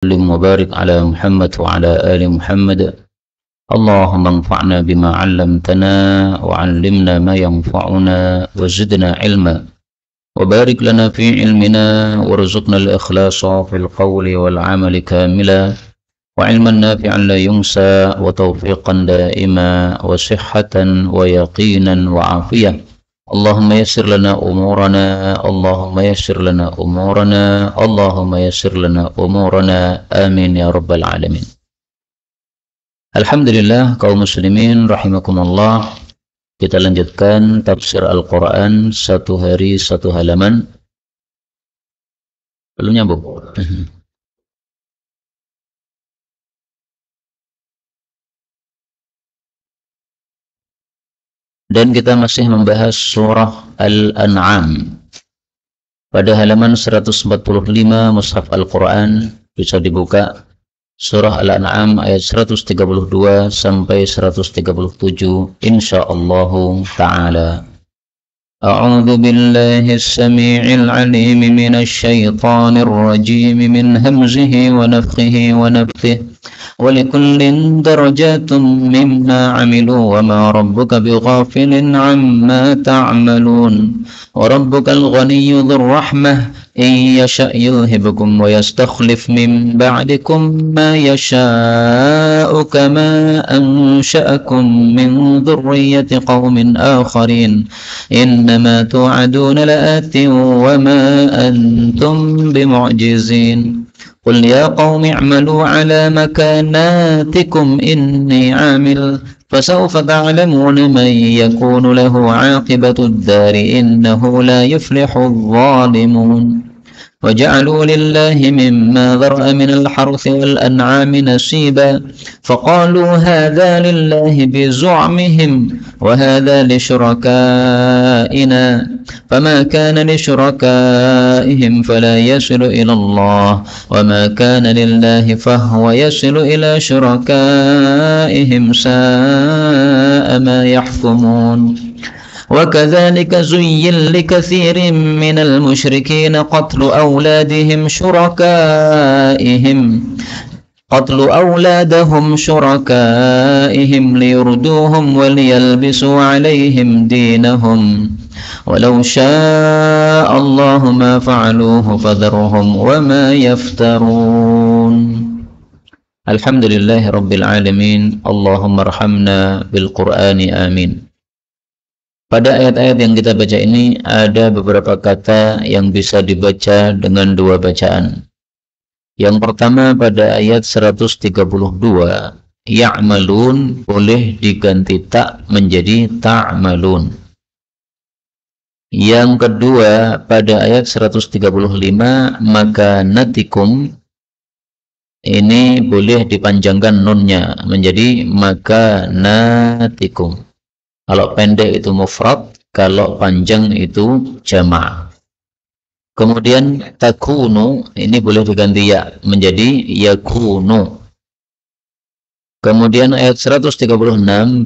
وسلم وبارك على محمد وعلى آل محمد. اللهم انفعنا بما علمتنا وعلمنا ما ينفعنا وزدنا علما وبارك لنا في علمنا وارزقنا الإخلاص في القول والعمل كاملا وعلما نافعا لا ينسى وتوفيقا دائما وصحة ويقينا وعافية. اللهم يسر لنا أمورنا اللهم يسر لنا أمورنا اللهم يسر لنا أمورنا آمين يا رب العالمين. Alhamdulillah kaum muslimin rahimakumullah, kita lanjutkan tafsir Al-Quran satu hari satu halaman. Belum nyambung. Dan kita masih membahas surah Al-An'am pada halaman 145 Mushaf Al-Quran. Bisa dibuka surah Al-An'am ayat 132 sampai 137 insyaallah ta'ala. A'udzu billahi as-sami'il 'alim minasy syaithanir rajim min hamzihi wa nafthihi wa nafthihi ولكل درجات مما عملوا وما ربك بغافل عما تعملون وربك الغني ذو الرحمة إن يشأ يذهبكم ويستخلف من بعدكم ما يشاء كما أنشأكم من ذرية قوم آخرين إنما توعدون لآت وما أنتم بمعجزين قل يا قوم اعملوا على مكاناتكم إني عامل فسوف تعلمون من يكون له عاقبة الدار إنه لا يفلح الظالمون وجعلوا لله مما ذرأ من الحرث والأنعام نصيبا فقالوا هذا لله بزعمهم وهذا لشركائنا فما كان لشركائهم فلا يصل إلى الله وما كان لله فهو يصل إلى شركائهم ساء ما يحكمون وكذلك زين لكثير من المشركين قتل أولادهم شركائهم ليردوهم وليلبسوا عليهم دينهم ولو شاء الله ما فعلوه فذرهم وما يفترون. Alhamdulillahi Rabbil Alamin. Allahumma arhamna bil Qur'ani amin. Pada ayat-ayat yang kita baca ini ada beberapa kata yang bisa dibaca dengan dua bacaan. Yang pertama pada ayat 132, ya'malun boleh diganti tak menjadi ta'malun. Yang kedua pada ayat 135, maka natikum ini boleh dipanjangkan nunnya menjadi maka natikum. Kalau pendek itu mufrad, kalau panjang itu jama'. Kemudian takunu ini boleh diganti ya menjadi yakunu. Kemudian ayat 136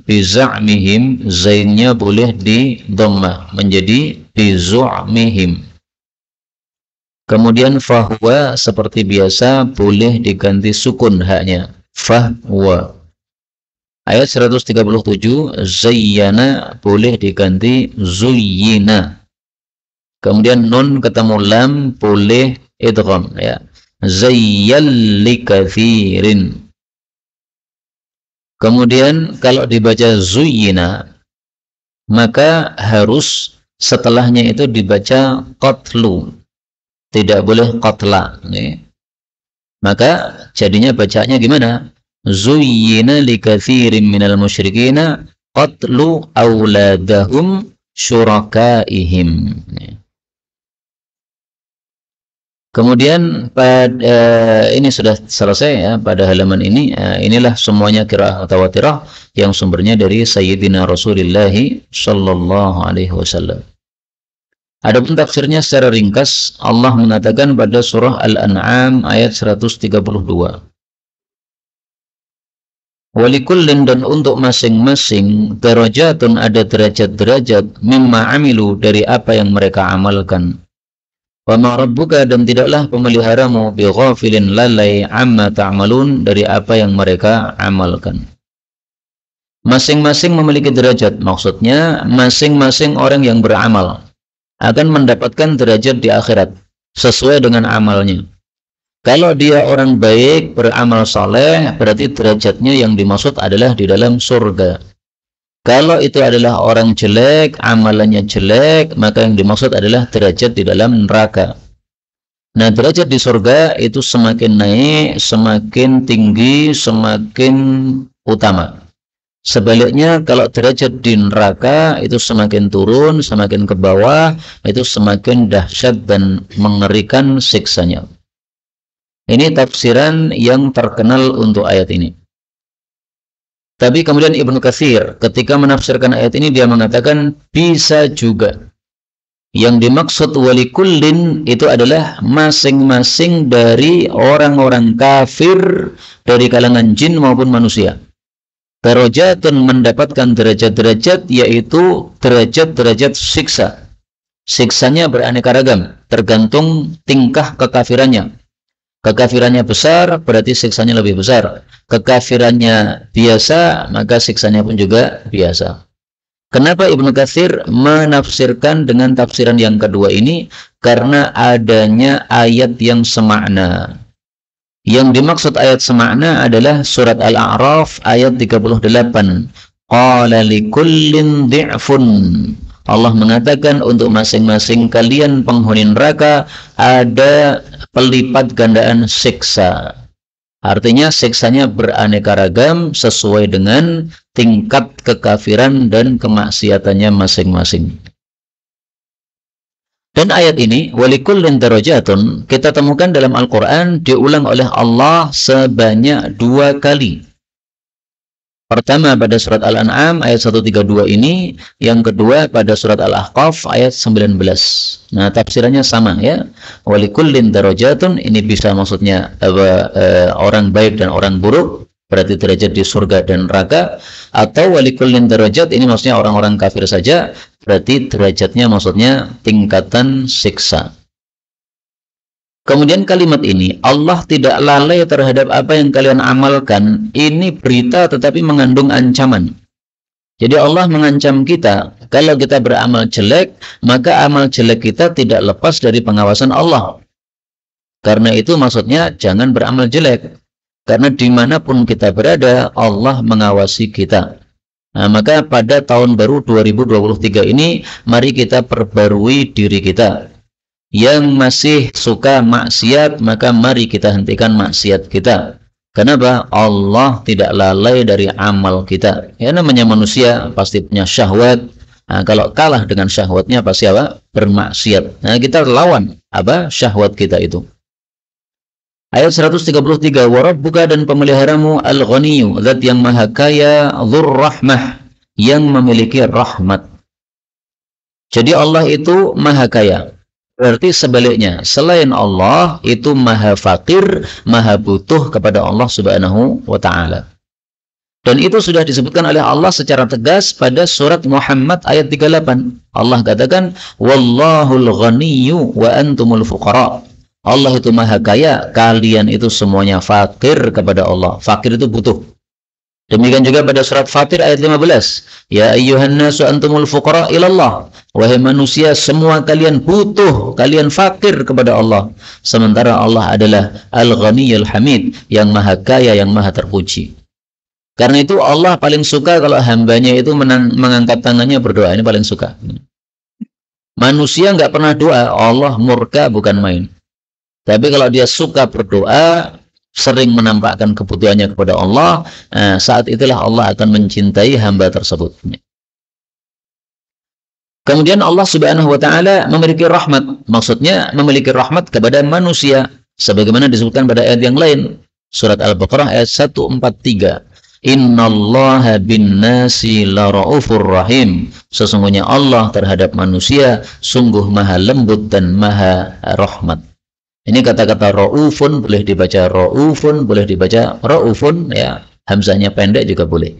biza'mihim, zainnya boleh di dhammah menjadi bizu'mihim. Kemudian fahuwa seperti biasa boleh diganti sukun haknya, fahuwa. Ayat 137 zayyana boleh diganti zuyyina. Kemudian nun ketemu lam boleh idgham ya. Zayyal likathirin. Kemudian kalau dibaca zuyyina maka harus setelahnya itu dibaca qatlu. Tidak boleh qatla ya. Maka jadinya bacaannya gimana? Zuyyina likathirin minal musyrikina qatlu auladahum syurakaihim. Kemudian pada ini sudah selesai ya pada halaman ini. Inilah semuanya qiraah mutawatirah yang sumbernya dari Sayyidina Rasulullah sallallahu alaihi wasallam. Adapun tafsirnya secara ringkas, Allah mengatakan pada surah Al-An'am ayat 132. Walikullin, dan untuk masing-masing, darajatun ada derajat-derajat mimma amilu dari apa yang mereka amalkan. Wa ma rabbuka, dan tidaklah pemeliharamu bighafilin, lalai, amma ta'malun, dari apa yang mereka amalkan. Masing-masing memiliki derajat, maksudnya masing-masing orang yang beramal akan mendapatkan derajat di akhirat sesuai dengan amalnya. Kalau dia orang baik, beramal soleh, berarti derajatnya yang dimaksud adalah di dalam surga. Kalau itu adalah orang jelek, amalannya jelek, maka yang dimaksud adalah derajat di dalam neraka. Nah, derajat di surga itu semakin naik, semakin tinggi, semakin utama. Sebaliknya, kalau derajat di neraka itu semakin turun, semakin ke bawah, itu semakin dahsyat dan mengerikan siksanya. Ini tafsiran yang terkenal untuk ayat ini. Tapi kemudian Ibnu Katsir ketika menafsirkan ayat ini, dia mengatakan bisa juga. Yang dimaksud walikullin itu adalah masing-masing dari orang-orang kafir dari kalangan jin maupun manusia. Darajatun, mendapatkan derajat-derajat, yaitu derajat-derajat siksa. Siksanya beraneka ragam, tergantung tingkah kekafirannya. Kekafirannya besar, berarti siksanya lebih besar. Kekafirannya biasa, maka siksanya pun juga biasa. Kenapa Ibnu Katsir menafsirkan dengan tafsiran yang kedua ini? Karena adanya ayat yang semakna. Yang dimaksud ayat semakna adalah surat Al-A'raf ayat 38. Qala likullin di'fun. Allah mengatakan untuk masing-masing kalian penghuni neraka ada pelipat gandaan siksa. Artinya siksanya beraneka ragam sesuai dengan tingkat kekafiran dan kemaksiatannya masing-masing. Dan ayat ini, walikullin darajatun, kita temukan dalam Al-Quran diulang oleh Allah sebanyak 2 kali. Pertama pada surat Al-An'am ayat 132 ini, yang kedua pada surat Al-Ahqaf ayat 19. Nah, tafsirannya sama ya. Walikullin darajatun, ini bisa maksudnya orang baik dan orang buruk, berarti derajat di surga dan neraka. Atau walikullin darajat, ini maksudnya orang-orang kafir saja, berarti derajatnya maksudnya tingkatan siksa. Kemudian kalimat ini, Allah tidak lalai terhadap apa yang kalian amalkan, ini berita tetapi mengandung ancaman. Jadi Allah mengancam kita, kalau kita beramal jelek, maka amal jelek kita tidak lepas dari pengawasan Allah. Karena itu maksudnya jangan beramal jelek. Karena dimanapun kita berada, Allah mengawasi kita. Nah, maka pada tahun baru 2023 ini, mari kita perbarui diri kita. Yang masih suka maksiat, maka mari kita hentikan maksiat kita. Kenapa? Allah tidak lalai dari amal kita. Ya, namanya manusia pasti punya syahwat. Nah, kalau kalah dengan syahwatnya pasti apa? Bermaksiat. Nah, kita lawan apa? Syahwat kita itu. Ayat 133, wa rabbuka, dan pemeliharamu al-ghaniyyu, zat yang maha kaya, dzur rahmah, yang memiliki rahmat. Jadi Allah itu maha kaya. Berarti sebaliknya, selain Allah itu maha fakir, maha butuh kepada Allah Subhanahu wa ta'ala. Dan itu sudah disebutkan oleh Allah secara tegas pada surat Muhammad ayat 38. Allah katakan, wallahul ghaniyyu wa antumul fuqara. Allah itu maha kaya, kalian itu semuanya fakir kepada Allah. Fakir itu butuh. Demikian juga pada surat Fatir ayat 15. Ya ayyuhan nasu antumul fuqara ilallah. Wahai manusia, semua kalian butuh, kalian fakir kepada Allah. Sementara Allah adalah al-ghaniyyul hamid, yang maha kaya, yang maha terpuji. Karena itu Allah paling suka kalau hambanya itu mengangkat tangannya berdoa. Ini paling suka. Manusia nggak pernah doa, Allah murka bukan main. Tapi kalau dia suka berdoa, sering menampakkan kebutuhannya kepada Allah, saat itulah Allah akan mencintai hamba tersebut. Kemudian Allah Subhanahu wa ta'ala memiliki rahmat. Maksudnya memiliki rahmat kepada manusia, sebagaimana disebutkan pada ayat yang lain, surat Al-Baqarah ayat 143. Innallaha bin nasi la raufur rahim. Sesungguhnya Allah terhadap manusia sungguh maha lembut dan maha rahmat. Ini kata-kata raufun boleh dibaca raufun, boleh dibaca raufun, ya, hamzahnya pendek juga boleh.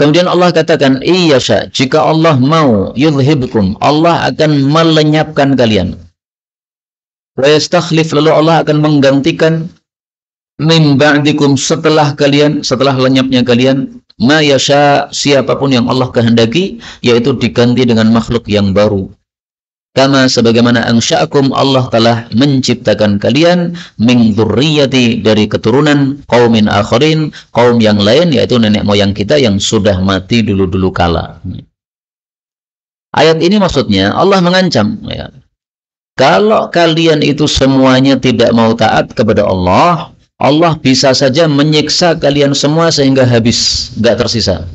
Kemudian Allah katakan, iyasha, jika Allah mau, yudhibkum, Allah akan melenyapkan kalian. Wa yastakhlif, lalu Allah akan menggantikan min ba'dikum, setelah kalian, setelah lenyapnya kalian, ma yasha, siapapun yang Allah kehendaki, yaitu diganti dengan makhluk yang baru. Kama sebagaimana ansya'akum, Allah telah menciptakan kalian min dzurriyyati, dari keturunan qaumin akharin, kaum yang lain, yaitu nenek moyang kita yang sudah mati dulu-dulu kala. Ayat ini maksudnya Allah mengancam, ya, kalau kalian itu semuanya tidak mau taat kepada Allah, Allah bisa saja menyiksa kalian semua sehingga habis, nggak tersisa.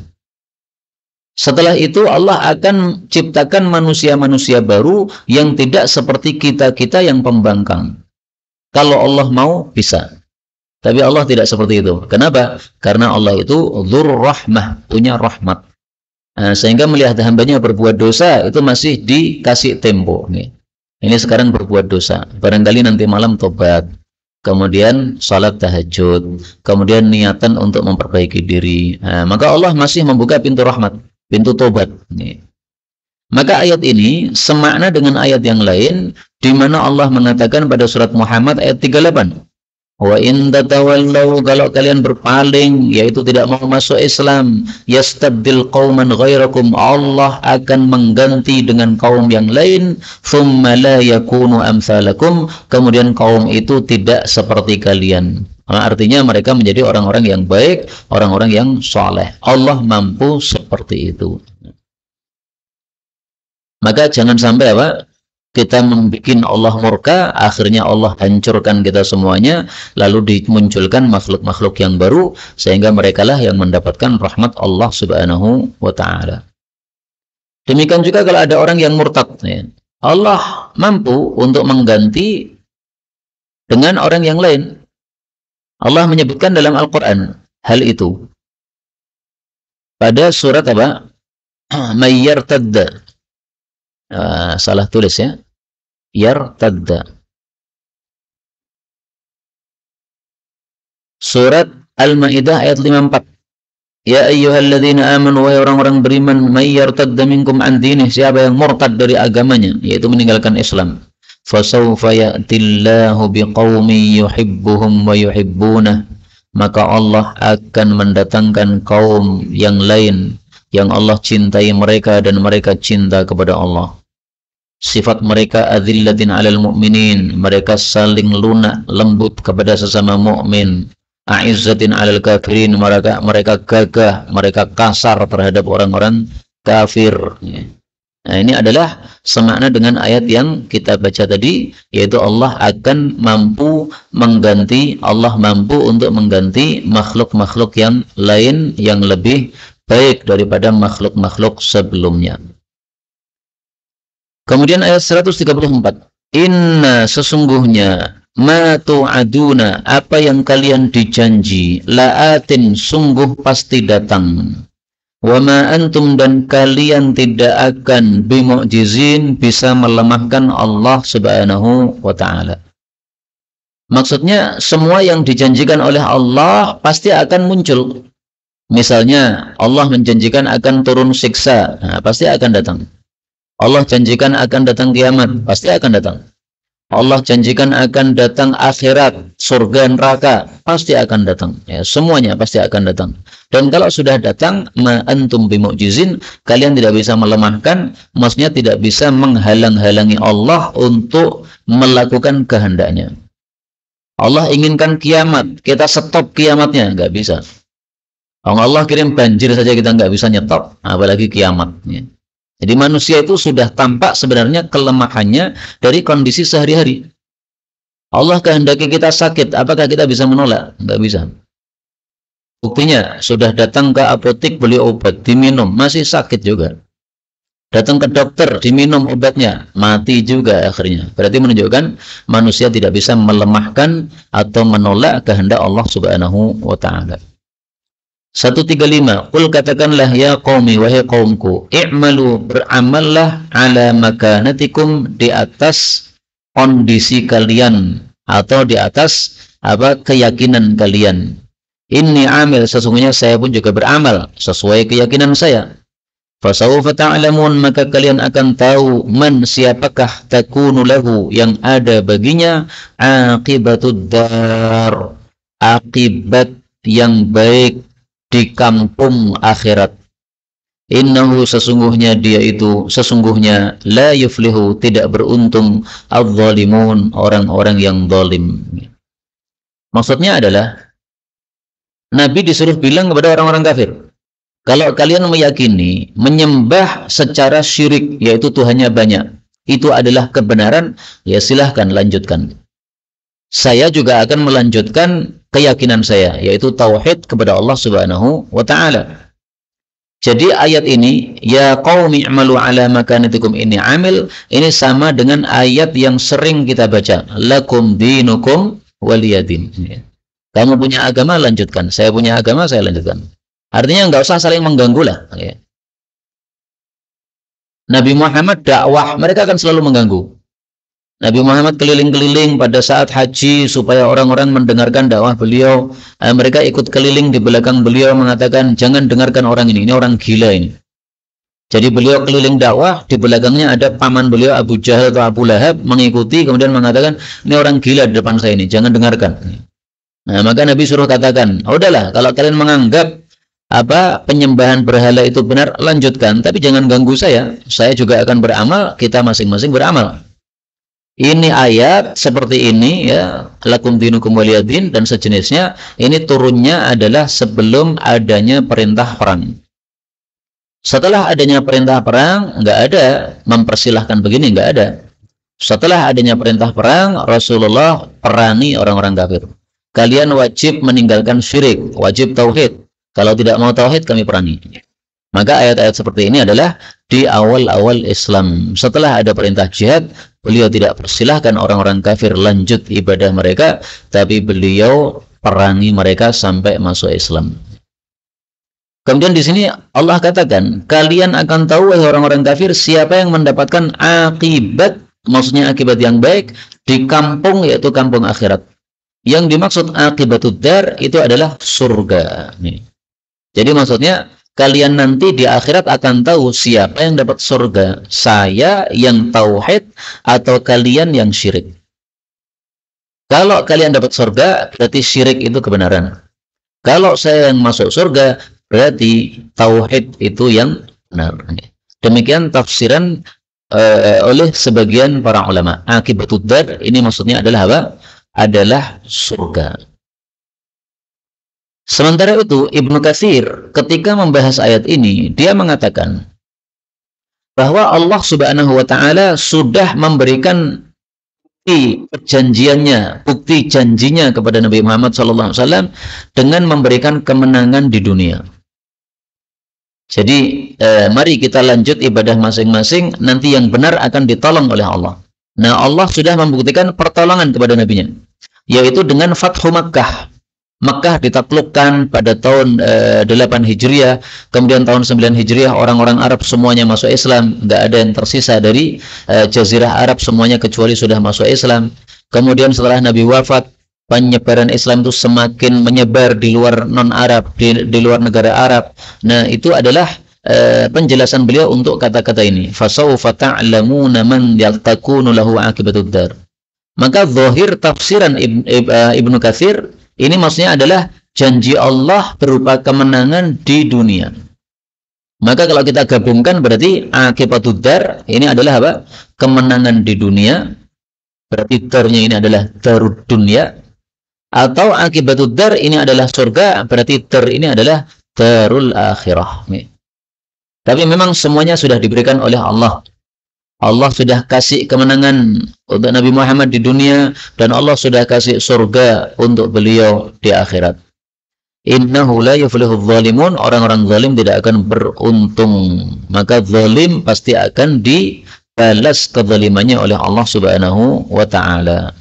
Setelah itu Allah akan ciptakan manusia-manusia baru yang tidak seperti kita-kita yang pembangkang. Kalau Allah mau, bisa. Tapi Allah tidak seperti itu. Kenapa? Karena Allah itu dzur rahmah, punya rahmat. Nah, sehingga melihat hambanya berbuat dosa, itu masih dikasih tempo. Ini sekarang berbuat dosa. Barangkali nanti malam tobat. Kemudian salat tahajud. Kemudian niatan untuk memperbaiki diri. Nah, maka Allah masih membuka pintu rahmat, pintu tobat. Maka ayat ini semakna dengan ayat yang lain, di mana Allah mengatakan pada surat Muhammad ayat 38, wa in tatawallaw, kalau kalian berpaling, yaitu tidak mau masuk Islam, yastabdil qauman ghairakum, Allah akan mengganti dengan kaum yang lain, thumma la yakunu amsalakum, kemudian kaum itu tidak seperti kalian. Artinya mereka menjadi orang-orang yang baik, orang-orang yang soleh. Allah mampu seperti itu. Maka jangan sampai kita membuat Allah murka, akhirnya Allah hancurkan kita semuanya, lalu dimunculkan makhluk-makhluk yang baru, sehingga merekalah yang mendapatkan rahmat Allah Subhanahu wa ta'ala. Demikian juga kalau ada orang yang murtad, ya, Allah mampu untuk mengganti dengan orang yang lain. Allah menyebutkan dalam Al-Quran hal itu pada surat May yartadda, salah tulis ya, yartadda, surat Al-Maidah ayat 54. Ya ayyuhalladzina amanu, wahai orang-orang beriman, may yartadda minkum an dinih, siapa yang murtad dari agamanya, yaitu meninggalkan Islam, fasawfa ya'tillahu biqaumin yuhibbuhum wa yuhibbunah, maka Allah akan mendatangkan kaum yang lain yang Allah cintai mereka dan mereka cinta kepada Allah. Sifat mereka adzillatin 'alal mu'minin, mereka saling lunak lembut kepada sesama mukmin. A'izzatin 'alal kafirin, mereka gagah, mereka kasar terhadap orang-orang kafir. Nah, ini adalah semakna dengan ayat yang kita baca tadi, yaitu Allah akan mampu mengganti, Allah mampu untuk mengganti makhluk-makhluk yang lain yang lebih baik daripada makhluk-makhluk sebelumnya. Kemudian ayat 134, inna, sesungguhnya, ma tu'aduna, apa yang kalian dijanji, la'atin, sungguh pasti datang. Wa ma antum, dan kalian tidak akan bimu'jizin, bisa melemahkan Allah Subhanahu wa ta'ala. Maksudnya semua yang dijanjikan oleh Allah pasti akan muncul. Misalnya Allah menjanjikan akan turun siksa, nah, pasti akan datang. Allah janjikan akan datang kiamat, pasti akan datang. Allah janjikan akan datang akhirat, surga neraka, pasti akan datang. Ya, semuanya pasti akan datang. Dan kalau sudah datang, ma antum bimu'jizin, kalian tidak bisa melemahkan, maksudnya tidak bisa menghalang-halangi Allah untuk melakukan kehendaknya. Allah inginkan kiamat, kita stop kiamatnya, nggak bisa. Kalau Allah kirim banjir saja kita nggak bisa nyetop, apalagi kiamat. Ya. Jadi manusia itu sudah tampak sebenarnya kelemahannya dari kondisi sehari-hari. Allah kehendaki kita sakit, apakah kita bisa menolak? Nggak bisa. Buktinya, sudah datang ke apotek beli obat, diminum, masih sakit juga. Datang ke dokter, diminum obatnya, mati juga akhirnya. Berarti menunjukkan manusia tidak bisa melemahkan atau menolak kehendak Allah Subhanahu wa ta'ala. 135, qul, katakanlah, ya qaumi, wahai kaumku, i'malu, beramallah, ala makanatikum, di atas kondisi kalian, atau di atas keyakinan kalian. Inni amil, sesungguhnya saya pun juga beramal sesuai keyakinan saya. Fasawfa ta'lamun, maka kalian akan tahu man siapakah takunu lahu, yang ada baginya aqibatud dar, akibat yang baik di kampung akhirat. Innahu, sesungguhnya dia itu, sesungguhnya la yuflihu, tidak beruntung adz-dzalimun, orang-orang yang zalim. Maksudnya adalah Nabi disuruh bilang kepada orang-orang kafir, kalau kalian meyakini menyembah secara syirik, yaitu Tuhannya banyak, itu adalah kebenaran, ya silahkan lanjutkan. Saya juga akan melanjutkan keyakinan saya, yaitu tauhid kepada Allah Subhanahu wa ta'ala. Jadi ayat ini, ya qaumi i'malu ala makanatikum inni amil, ini sama dengan ayat yang sering kita baca, lakum dinukum waliyadin. Kamu punya agama, lanjutkan. Saya punya agama, saya lanjutkan. Artinya nggak usah saling mengganggu lah. Nabi Muhammad dakwah, mereka akan selalu mengganggu. Nabi Muhammad keliling-keliling pada saat haji supaya orang-orang mendengarkan dakwah beliau. Mereka ikut keliling di belakang beliau mengatakan, jangan dengarkan orang ini orang gila ini. Jadi beliau keliling dakwah, di belakangnya ada paman beliau Abu Jahal atau Abu Lahab mengikuti, kemudian mengatakan, ini orang gila di depan saya ini, jangan dengarkan. Nah, maka Nabi suruh katakan, udahlah, kalau kalian menganggap penyembahan berhala itu benar, lanjutkan, tapi jangan ganggu saya juga akan beramal, kita masing-masing beramal. Ini ayat seperti ini, ya, lakum dinukum waliyadin dan sejenisnya, ini turunnya adalah sebelum adanya perintah perang. Setelah adanya perintah perang, nggak ada mempersilahkan begini, nggak ada. Setelah adanya perintah perang, Rasulullah perangi orang-orang kafir. Kalian wajib meninggalkan syirik, wajib tauhid. Kalau tidak mau tauhid, kami perangi. Maka ayat-ayat seperti ini adalah di awal-awal Islam. Setelah ada perintah jihad, beliau tidak persilahkan orang-orang kafir lanjut ibadah mereka, tapi beliau perangi mereka sampai masuk Islam. Kemudian di sini Allah katakan, kalian akan tahu wahai orang-orang kafir siapa yang mendapatkan akibat, maksudnya akibat yang baik di kampung, yaitu kampung akhirat. Yang dimaksud akibatud dar itu adalah surga. Jadi maksudnya kalian nanti di akhirat akan tahu siapa yang dapat surga, saya yang tauhid atau kalian yang syirik. Kalau kalian dapat surga, berarti syirik itu kebenaran. Kalau saya yang masuk surga, berarti tauhid itu yang benar. Demikian tafsiran oleh sebagian para ulama. Akibatud dar ini maksudnya adalah apa? Adalah surga. Sementara itu Ibnu Katsir ketika membahas ayat ini, dia mengatakan bahwa Allah Subhanahu wa ta'ala sudah memberikan bukti perjanjiannya, bukti janjinya kepada Nabi Muhammad SAW dengan memberikan kemenangan di dunia. Jadi mari kita lanjut ibadah masing-masing, nanti yang benar akan ditolong oleh Allah. Nah, Allah sudah membuktikan pertolongan kepada nabinya, yaitu dengan Fathu Makkah. Makkah ditaklukkan pada tahun 8 Hijriah, kemudian tahun 9 Hijriah orang-orang Arab semuanya masuk Islam, nggak ada yang tersisa dari Jazirah Arab, semuanya kecuali sudah masuk Islam. Kemudian setelah Nabi wafat, penyebaran Islam itu semakin menyebar di luar non-Arab, di luar negara Arab. Nah, itu adalah penjelasan beliau untuk kata-kata ini. Fasawfa ta'lamuna man yaktakunu lahu akibatud dar. Maka zahir tafsiran Ibnu Katsir ini maksudnya adalah janji Allah berupa kemenangan di dunia. Maka kalau kita gabungkan berarti akibatud dar ini adalah apa? Kemenangan di dunia. Berarti darnya ini adalah darud dunia. Atau akibatud dar ini adalah surga, berarti dar ini adalah darul akhirah. Tapi memang semuanya sudah diberikan oleh Allah. Allah sudah kasih kemenangan untuk Nabi Muhammad di dunia, dan Allah sudah kasih surga untuk beliau di akhirat. Innahu la yuflihudz zalimun, orang-orang zalim tidak akan beruntung. Maka zalim pasti akan dibalas kezalimannya oleh Allah Subhanahu wa ta'ala.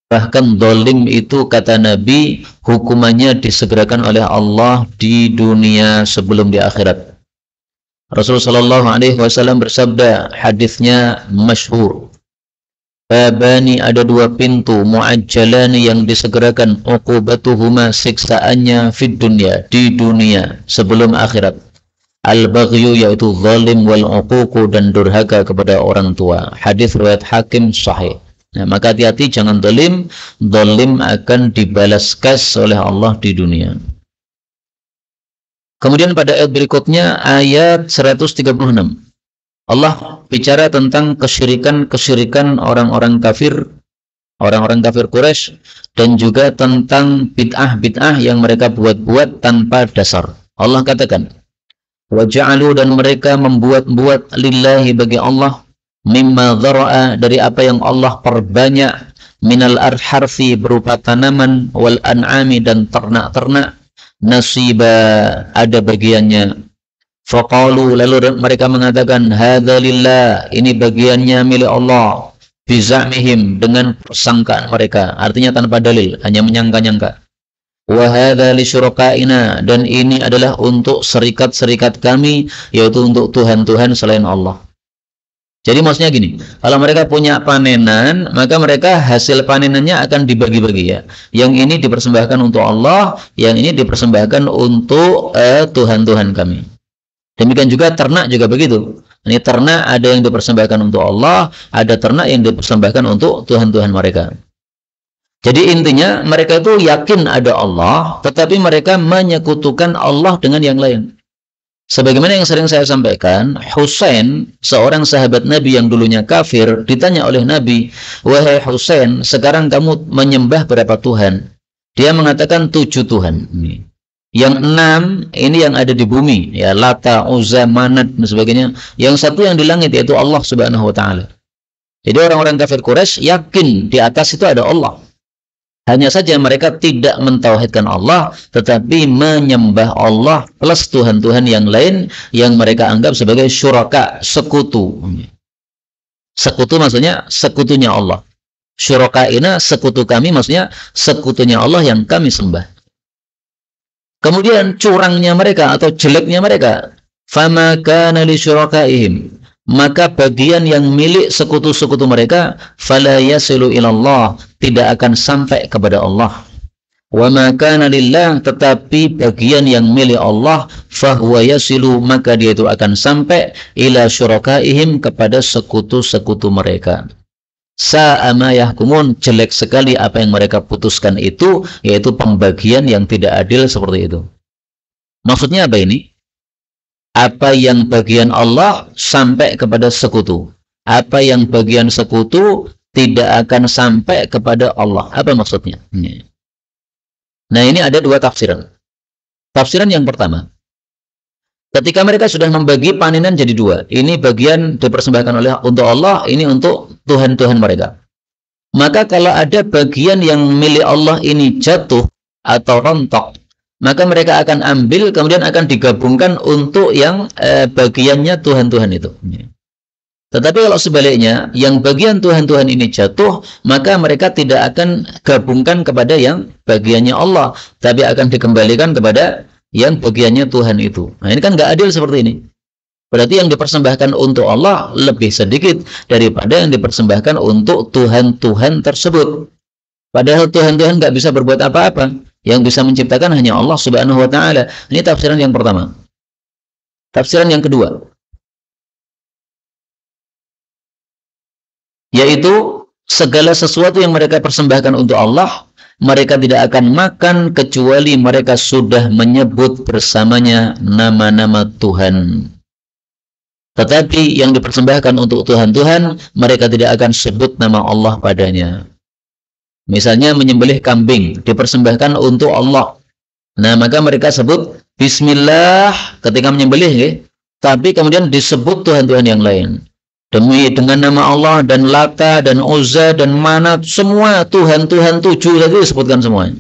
Bahkan zalim itu kata Nabi hukumannya disegerakan oleh Allah di dunia sebelum di akhirat. Rasulullah SAW bersabda, hadisnya masyhur, babani, ada dua pintu, muajjalani, yang disegerakan, uqubatuhuma, siksaannya, fid dunya, di dunia sebelum akhirat. Al-baghyu, yaitu zalim, wal uququ, dan durhaka kepada orang tua. Hadis riwayat Hakim sahih. Nah, maka hati-hati jangan zalim. Zalim akan dibalas kas oleh Allah di dunia. Kemudian pada ayat berikutnya, ayat 136. Allah bicara tentang kesyirikan orang-orang kafir Quraisy, dan juga tentang bid'ah yang mereka buat-buat tanpa dasar. Allah katakan, wa ja'alu, dan mereka membuat-buat, lillahi, bagi Allah, mimma dzara'a, dari apa yang Allah perbanyak, minal harfi, berupa tanaman, wal an'ami, dan ternak-ternak, nasiba, ada bagiannya. Faqalu, lalu mereka mengatakan, hadza lillah, ini bagiannya milik Allah, bizamihim, dengan persangkaan mereka, artinya tanpa dalil, hanya menyangka-nyangka. Wa hadza li syurakaina, dan ini adalah untuk serikat-serikat kami, yaitu untuk tuhan-tuhan selain Allah. Jadi maksudnya gini, kalau mereka punya panenan, maka mereka hasil panenannya akan dibagi-bagi ya. Yang ini dipersembahkan untuk Allah, yang ini dipersembahkan untuk tuhan-tuhan kami. Demikian juga ternak juga begitu. Ini ternak ada yang dipersembahkan untuk Allah, ada ternak yang dipersembahkan untuk tuhan-tuhan mereka. Jadi intinya mereka itu yakin ada Allah, tetapi mereka menyekutukan Allah dengan yang lain. Sebagaimana yang sering saya sampaikan, Husain, seorang sahabat Nabi yang dulunya kafir, ditanya oleh Nabi, wahai Husain, sekarang kamu menyembah berapa Tuhan? Dia mengatakan 7 Tuhan. Yang 6 ini yang ada di bumi, ya, Lata, Uzza, Manat, dan sebagainya. Yang satu yang di langit, yaitu Allah Subhanahu wa Ta'ala. Jadi orang-orang kafir Quraisy yakin di atas itu ada Allah. Hanya saja mereka tidak mentauhidkan Allah, tetapi menyembah Allah plus Tuhan-Tuhan yang lain yang mereka anggap sebagai syuraka, sekutu. Sekutu maksudnya sekutunya Allah. Syurakaina, sekutu kami, maksudnya sekutunya Allah yang kami sembah. Kemudian curangnya mereka atau jeleknya mereka, fama kana li syurakaihim, maka bagian yang milik sekutu-sekutu mereka, fala yasilu ilallah, tidak akan sampai kepada Allah. Wa ma kana lillah, tetapi bagian yang milik Allah, fahuwa yasilu, maka dia itu akan sampai ila syurakaihim, kepada sekutu-sekutu mereka. Sa'ama yahkumun, jelek sekali apa yang mereka putuskan itu, yaitu pembagian yang tidak adil seperti itu. Maksudnya apa ini? Apa yang bagian Allah sampai kepada sekutu, apa yang bagian sekutu tidak akan sampai kepada Allah. Apa maksudnya? Nah, ini ada dua tafsiran. Tafsiran yang pertama, ketika mereka sudah membagi panenan jadi dua, ini bagian dipersembahkan untuk Allah, ini untuk Tuhan-Tuhan mereka. Maka kalau ada bagian yang milik Allah ini jatuh atau rontok, maka mereka akan ambil, kemudian akan digabungkan untuk yang bagiannya Tuhan-Tuhan itu. Tetapi kalau sebaliknya, yang bagian Tuhan-Tuhan ini jatuh, maka mereka tidak akan gabungkan kepada yang bagiannya Allah, tapi akan dikembalikan kepada yang bagiannya Tuhan itu. Nah, ini kan nggak adil seperti ini. Berarti yang dipersembahkan untuk Allah lebih sedikit daripada yang dipersembahkan untuk Tuhan-Tuhan tersebut. Padahal Tuhan-Tuhan nggak bisa berbuat apa-apa. Yang bisa menciptakan hanya Allah Subhanahu wa Ta'ala. Ini tafsiran yang pertama. Tafsiran yang kedua, yaitu segala sesuatu yang mereka persembahkan untuk Allah, mereka tidak akan makan kecuali mereka sudah menyebut bersamanya nama-nama Tuhan. Tetapi yang dipersembahkan untuk Tuhan-Tuhan, mereka tidak akan sebut nama Allah padanya. Misalnya menyembelih kambing, dipersembahkan untuk Allah. Nah, maka mereka sebut Bismillah ketika menyembelih, ya? Tapi kemudian disebut Tuhan-Tuhan yang lain. Dengan nama Allah, dan Lata, dan Uzza, dan Manat, semua Tuhan-Tuhan 7 tadi disebutkan semuanya.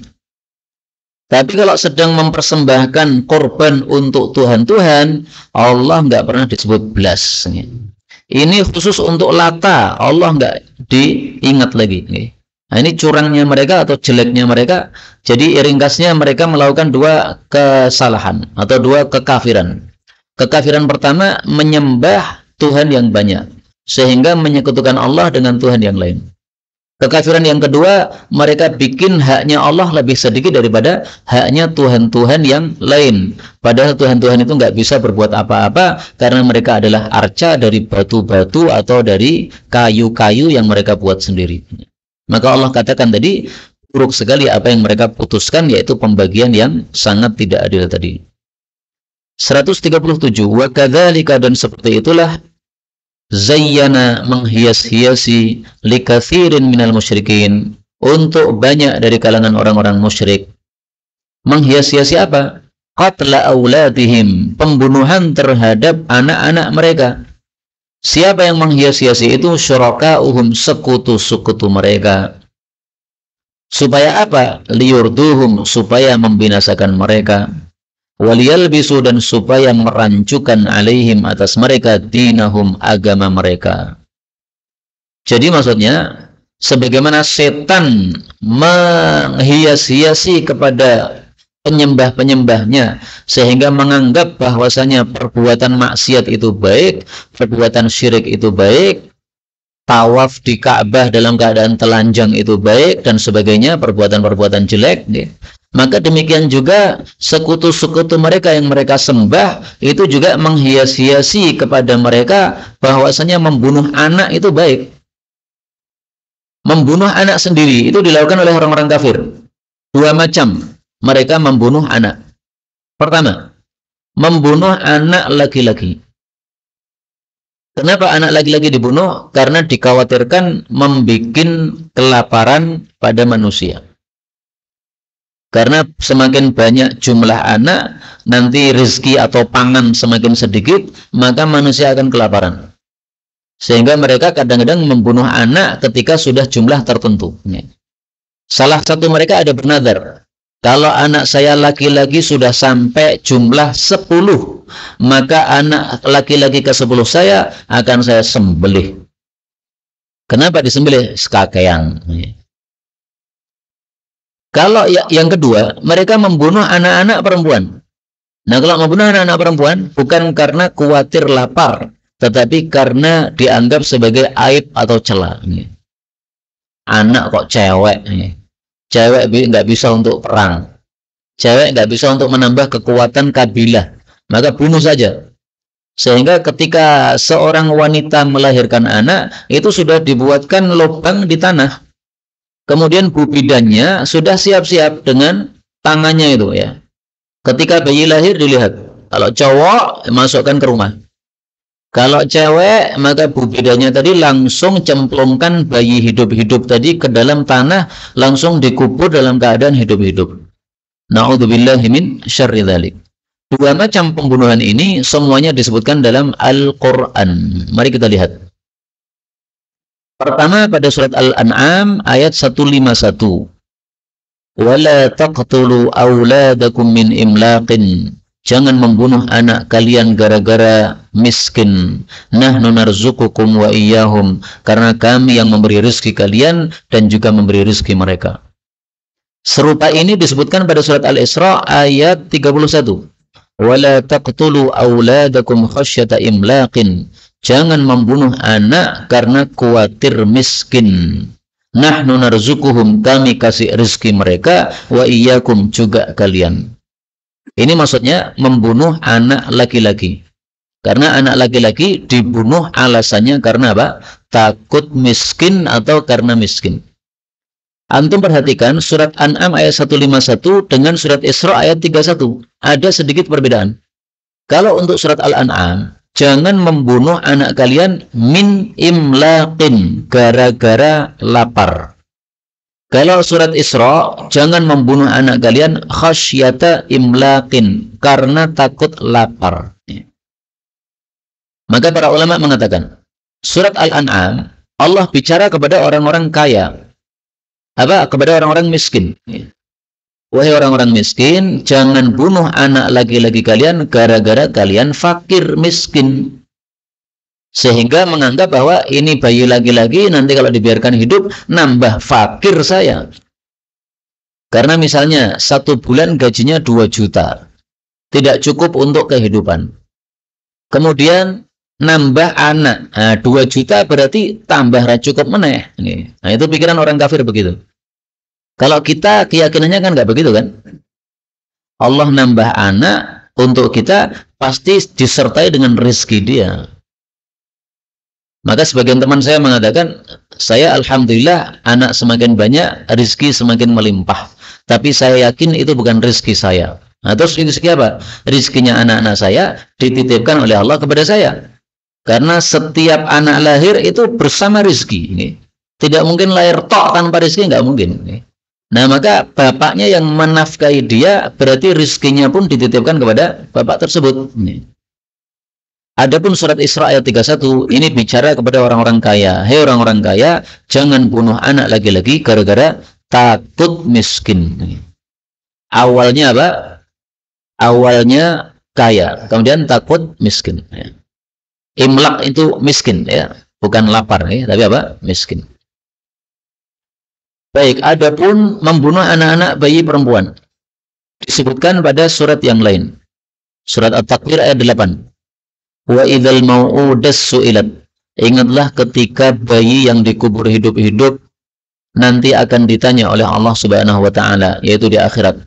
Tapi kalau sedang mempersembahkan korban untuk Tuhan-Tuhan, Allah nggak pernah disebut belas. Ini khusus untuk Lata, Allah nggak diingat lagi. Nah, ini curangnya mereka atau jeleknya mereka. Jadi ringkasnya mereka melakukan dua kesalahan atau dua kekafiran. Kekafiran pertama, menyembah Tuhan yang banyak, sehingga menyekutukan Allah dengan Tuhan yang lain. Kekafiran yang kedua, mereka bikin haknya Allah lebih sedikit daripada haknya Tuhan-Tuhan yang lain. Padahal Tuhan-Tuhan itu nggak bisa berbuat apa-apa karena mereka adalah arca dari batu-batu atau dari kayu-kayu yang mereka buat sendiri. Maka Allah katakan tadi, buruk sekali apa yang mereka putuskan, yaitu pembagian yang sangat tidak adil tadi. 137. Wa kadzalika, dan seperti itulah zayyana, menghias-hiasi, likathirin minal musyrikin, untuk banyak dari kalangan orang-orang musyrik. Menghias-hiasi apa? Qatla auladihim, pembunuhan terhadap anak-anak mereka. Siapa yang menghias-hiasi itu? Syuraka'uhum, sekutu-sekutu mereka. Supaya apa? Liyurduhum, supaya membinasakan mereka. Waliyalbisu, dan supaya merancukan alaihim, atas mereka, dinahum, agama mereka. Jadi maksudnya, sebagaimana setan menghias-hiasi kepada penyembah-penyembahnya sehingga menganggap bahwasanya perbuatan maksiat itu baik, perbuatan syirik itu baik, tawaf di Ka'bah dalam keadaan telanjang itu baik, dan sebagainya, perbuatan-perbuatan jelek. Maka demikian juga sekutu-sekutu mereka yang mereka sembah itu juga menghias-hiasi kepada mereka bahwasanya membunuh anak itu baik. Membunuh anak sendiri itu dilakukan oleh orang-orang kafir. Dua macam mereka membunuh anak. Pertama, membunuh anak laki-laki. Kenapa anak laki-laki dibunuh? Karena dikhawatirkan membuat kelaparan pada manusia. Karena semakin banyak jumlah anak, nanti rezeki atau pangan semakin sedikit, maka manusia akan kelaparan. Sehingga mereka kadang-kadang membunuh anak ketika sudah jumlah tertentu. Salah satu mereka ada bernadar, kalau anak saya laki-laki sudah sampai jumlah 10, maka anak laki-laki ke-10 saya akan saya sembelih. Kenapa disembelih? Sekakean. Kalau yang kedua, mereka membunuh anak-anak perempuan. Nah, kalau membunuh anak-anak perempuan bukan karena khawatir lapar, tetapi karena dianggap sebagai aib atau cela. Anak kok cewek, cewek nggak bisa untuk perang, cewek nggak bisa untuk menambah kekuatan kabilah, maka bunuh saja. Sehingga ketika seorang wanita melahirkan anak, itu sudah dibuatkan lubang di tanah. Kemudian bu bidannya sudah siap-siap dengan tangannya itu ya. Ketika bayi lahir dilihat. Kalau cowok masukkan ke rumah. Kalau cewek maka bu bidannya tadi langsung cemplungkan bayi hidup-hidup tadi ke dalam tanah, langsung dikubur dalam keadaan hidup-hidup. Na'udzubillahi min syarri dzalik. Dua macam pembunuhan ini semuanya disebutkan dalam Al-Qur'an. Mari kita lihat. Pertama pada surat Al-An'am ayat 151. Wala taqtulu auladakum min imlaqin. Jangan membunuh anak kalian gara-gara miskin. Nahnu narzuqukum wa iyyahum. Karena kami yang memberi rezeki kalian dan juga memberi rezeki mereka. Serupa ini disebutkan pada surat Al-Isra ayat 31. Wala taqtulu auladakum khasyata imlaqin. Jangan membunuh anak karena khawatir miskin. Nahnu narzuquhum, kami kasih rezeki mereka, wa iyyakum, juga kalian. Ini maksudnya membunuh anak laki-laki. Karena anak laki-laki dibunuh alasannya karena apa? Takut miskin atau karena miskin. Antum perhatikan surat An'am ayat 151 dengan surat Isra ayat 31. Ada sedikit perbedaan. Kalau untuk surat Al-An'am, jangan membunuh anak kalian min imlaqin, gara-gara lapar. Kalau surat Isra, jangan membunuh anak kalian khasyata imlaqin, karena takut lapar. Maka para ulama mengatakan, surat Al-An'am, Allah bicara kepada orang-orang kaya. Apa? Kepada orang-orang miskin. Wahai orang-orang miskin, jangan bunuh anak laki-laki kalian gara-gara kalian fakir miskin. Sehingga menganggap bahwa ini bayi laki-laki nanti kalau dibiarkan hidup nambah fakir saya. Karena misalnya 1 bulan gajinya 2 juta. Tidak cukup untuk kehidupan. Kemudian nambah anak. Nah, 2 juta berarti tambah ra cukup meneh. Nah, itu pikiran orang kafir begitu. Kalau kita keyakinannya kan nggak begitu kan? Allah nambah anak untuk kita pasti disertai dengan rezeki dia. Maka sebagian teman saya mengatakan, saya alhamdulillah anak semakin banyak, rezeki semakin melimpah. Tapi saya yakin itu bukan rezeki saya. Nah, terus rezeki apa? Rezekinya anak-anak saya dititipkan oleh Allah kepada saya. Karena setiap anak lahir itu bersama rezeki. Tidak mungkin lahir tok tanpa rezeki, nggak mungkin. Nah, maka bapaknya yang menafkahi dia, berarti rezekinya pun dititipkan kepada bapak tersebut. Adapun surat Isra ayat 31 ini bicara kepada orang-orang kaya. Hei orang-orang kaya, jangan bunuh anak lagi-lagi gara-gara takut miskin. Awalnya apa? Awalnya kaya, kemudian takut miskin. Imlak itu miskin, ya, bukan lapar, ya, tapi apa? Miskin. Baik, adapun membunuh anak-anak bayi perempuan disebutkan pada surat yang lain. Surat At-Takwir ayat 8. Wa idzal mau'udas su'ilat. Ingatlah ketika bayi yang dikubur hidup-hidup nanti akan ditanya oleh Allah Subhanahu wa taala, yaitu di akhirat.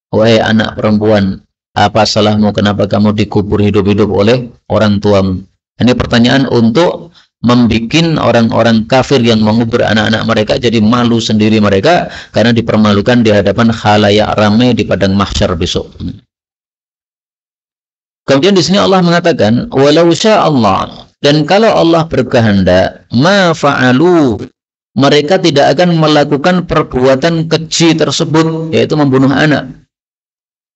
Wahai anak perempuan, apa salahmu, kenapa kamu dikubur hidup-hidup oleh orang tuamu? Ini pertanyaan untuk membikin orang-orang kafir yang mengubur anak-anak mereka jadi malu sendiri mereka karena dipermalukan di hadapan khalayak ramai di padang mahsyar besok. Kemudian di sini Allah mengatakan, walau sya Allah, dan kalau Allah berkehendak, ma fa'alu, mereka tidak akan melakukan perbuatan keji tersebut, yaitu membunuh anak.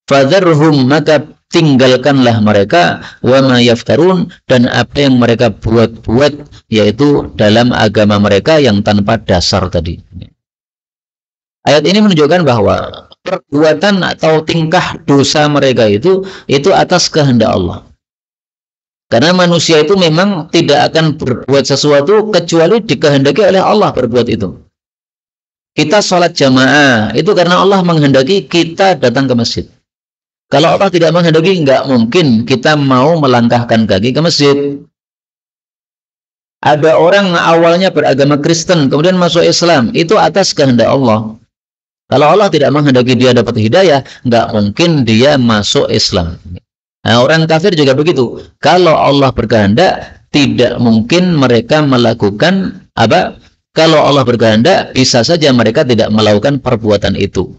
Fadharhum, maka tinggalkanlah mereka, wa ma yaftarun, dan apa yang mereka buat-buat, yaitu dalam agama mereka yang tanpa dasar tadi. Ayat ini menunjukkan bahwa perbuatan atau tingkah dosa mereka itu atas kehendak Allah. Karena manusia itu memang tidak akan berbuat sesuatu kecuali dikehendaki oleh Allah berbuat itu. Kita sholat jamaah itu karena Allah menghendaki kita datang ke masjid. Kalau Allah tidak menghendaki, nggak mungkin kita mau melangkahkan kaki ke masjid. Ada orang awalnya beragama Kristen kemudian masuk Islam, itu atas kehendak Allah. Kalau Allah tidak menghendaki dia dapat hidayah, nggak mungkin dia masuk Islam. Nah, orang kafir juga begitu. Kalau Allah berkehendak, tidak mungkin mereka melakukan apa? Kalau Allah berkehendak, bisa saja mereka tidak melakukan perbuatan itu.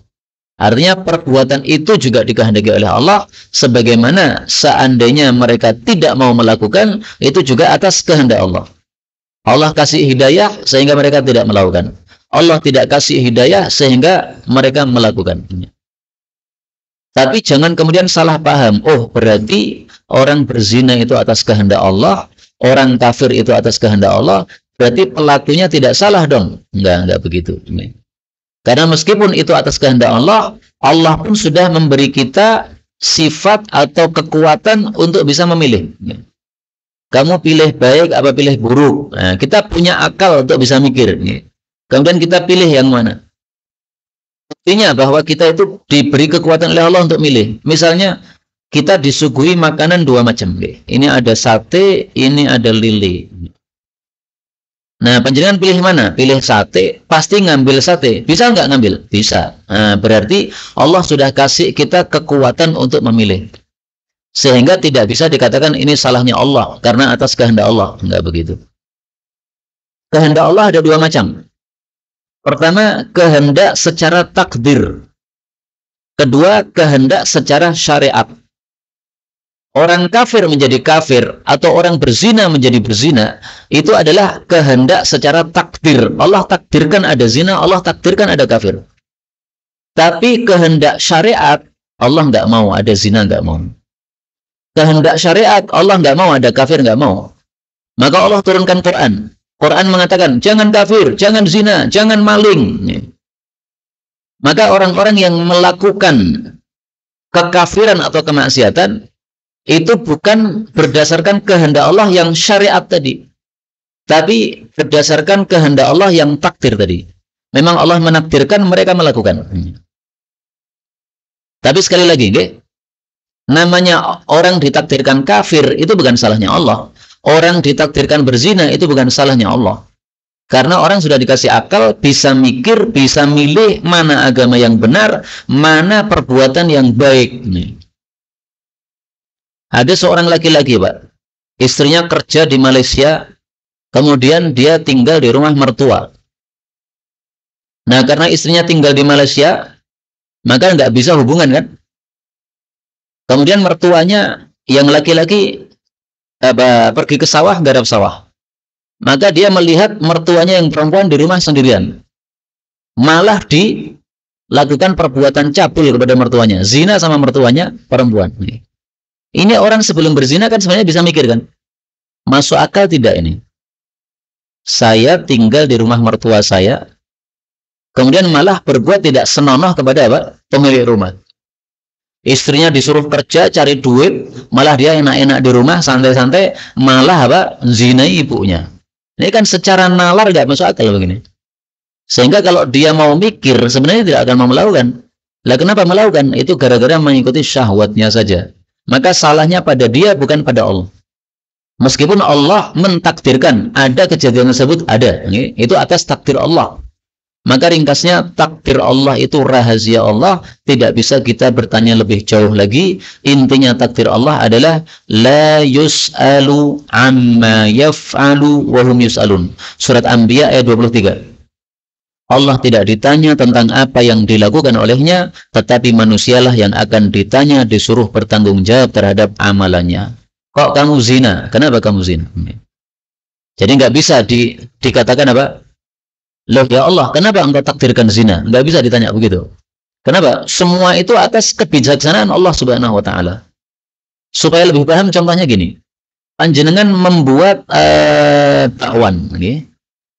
Artinya perbuatan itu juga dikehendaki oleh Allah, sebagaimana seandainya mereka tidak mau melakukan, itu juga atas kehendak Allah. Allah kasih hidayah sehingga mereka tidak melakukan. Allah tidak kasih hidayah sehingga mereka melakukannya. Tapi jangan kemudian salah paham. Oh, berarti orang berzina itu atas kehendak Allah, orang kafir itu atas kehendak Allah, berarti pelakunya tidak salah dong. Enggak begitu. Karena meskipun itu atas kehendak Allah, Allah pun sudah memberi kita sifat atau kekuatan untuk bisa memilih. Kamu pilih baik apa pilih buruk. Nah, kita punya akal untuk bisa mikir. Kemudian kita pilih yang mana. Artinya bahwa kita itu diberi kekuatan oleh Allah untuk milih. Misalnya kita disuguhi makanan 2 macam. Ini ada sate, ini ada lili. Nah, panjenengan pilih mana? Pilih sate, pasti ngambil sate. Bisa nggak ngambil? Bisa. Nah, berarti Allah sudah kasih kita kekuatan untuk memilih. Sehingga tidak bisa dikatakan ini salahnya Allah karena atas kehendak Allah. Enggak begitu. Kehendak Allah ada 2 macam. Pertama, kehendak secara takdir. Kedua, kehendak secara syariat. Orang kafir menjadi kafir atau orang berzina menjadi berzina, itu adalah kehendak secara takdir. Allah takdirkan ada zina, Allah takdirkan ada kafir. Tapi kehendak syariat, Allah nggak mau ada zina, nggak mau. Kehendak syariat, Allah nggak mau ada kafir, nggak mau. Maka Allah turunkan Quran. Quran mengatakan, jangan kafir, jangan zina, jangan maling. Maka orang-orang yang melakukan kekafiran atau kemaksiatan, itu bukan berdasarkan kehendak Allah yang syariat tadi. Tapi berdasarkan kehendak Allah yang takdir tadi. Memang Allah menakdirkan mereka melakukan. Tapi sekali lagi, namanya orang ditakdirkan kafir, itu bukan salahnya Allah. orang ditakdirkan berzina itu bukan salahnya Allah. Karena orang sudah dikasih akal, bisa mikir, bisa milih mana agama yang benar, mana perbuatan yang baik. Ada seorang laki-laki, Pak. Istrinya kerja di Malaysia, kemudian dia tinggal di rumah mertua. Nah, karena istrinya tinggal di Malaysia, maka nggak bisa hubungan kan? Kemudian mertuanya yang laki-laki pergi ke sawah, garap sawah. Maka dia melihat mertuanya yang perempuan di rumah sendirian. Malah dilakukan perbuatan cabul kepada mertuanya. Zina sama mertuanya perempuan. Ini orang sebelum berzina kan sebenarnya bisa mikir kan? Masuk akal tidak ini? Saya tinggal di rumah mertua saya, kemudian malah berbuat tidak senonoh kepada apa? Pemilik rumah. Istrinya disuruh kerja, cari duit, malah dia enak-enak di rumah, santai-santai, malah apa? Zinai ibunya. Ini kan secara nalar nggak masuk akal begini. Sehingga kalau dia mau mikir, sebenarnya tidak akan mau melakukan. Lah kenapa melakukan? Itu gara-gara mengikuti syahwatnya saja. Maka salahnya pada dia, bukan pada Allah. Meskipun Allah mentakdirkan ada kejadian tersebut, ada. Itu atas takdir Allah. Maka ringkasnya, takdir Allah itu rahasia Allah, tidak bisa kita bertanya lebih jauh lagi. Intinya takdir Allah adalah la yus'alu amma yaf'alu wa hum yus'alun. Surat Anbiya ayat 23. Allah tidak ditanya tentang apa yang dilakukan olehnya, tetapi manusialah yang akan ditanya, disuruh bertanggung jawab terhadap amalannya. Kok kamu zina? Kenapa kamu zina? Jadi nggak bisa dikatakan apa? Loh ya Allah, kenapa engkau takdirkan zina? Nggak bisa ditanya begitu. Kenapa? Semua itu atas kebijaksanaan Allah Subhanahu wa Ta'ala. Supaya lebih paham, contohnya gini. Panjenengan membuat bakwan.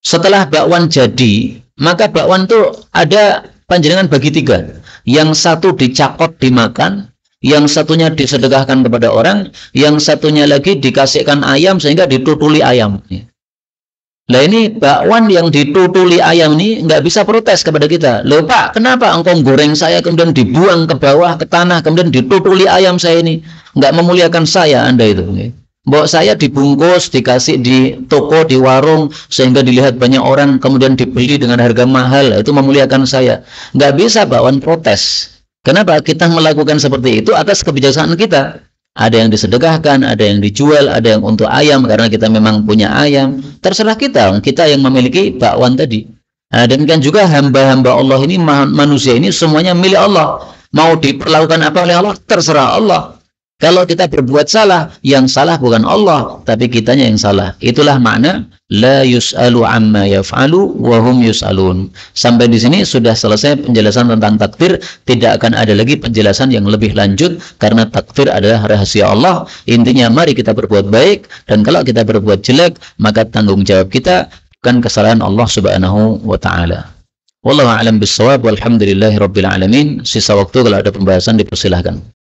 Setelah bakwan jadi, maka bakwan itu ada panjenengan bagi 3. Yang satu dicakot dimakan, yang satunya disedekahkan kepada orang, yang satunya lagi dikasihkan ayam sehingga ditutuli ayam. Nah ini bakwan yang ditutuli ayam ini nggak bisa protes kepada kita. Loh Pak, kenapa engkau goreng saya kemudian dibuang ke bawah ke tanah kemudian ditutuli ayam saya ini? Nggak memuliakan saya Anda itu. Bahwa saya dibungkus, dikasih di toko, di warung sehingga dilihat banyak orang kemudian dibeli dengan harga mahal. Itu memuliakan saya. Nggak bisa bakwan protes. Kenapa? Kita melakukan seperti itu atas kebijaksanaan kita. Ada yang disedekahkan, ada yang dijual, ada yang untuk ayam karena kita memang punya ayam. Terserah kita yang memiliki bakwan tadi. Nah, demikian juga hamba-hamba Allah ini, manusia ini semuanya milik Allah. Mau diperlakukan apa oleh Allah, terserah Allah. Kalau kita berbuat salah, yang salah bukan Allah, tapi kitanya yang salah. Itulah makna la yus'alu amma yaf'alu wa hum yus'alun. Sampai di sini sudah selesai penjelasan tentang takdir. Tidak akan ada lagi penjelasan yang lebih lanjut karena takdir adalah rahasia Allah. Intinya mari kita berbuat baik, dan kalau kita berbuat jelek, maka tanggung jawab kita, bukan kesalahan Allah Subhanahu wa Ta'ala. Wallahu a'lam bissawab, walhamdulillahirabbil alamin. Sisa waktu kalau ada pembahasan dipersilahkan.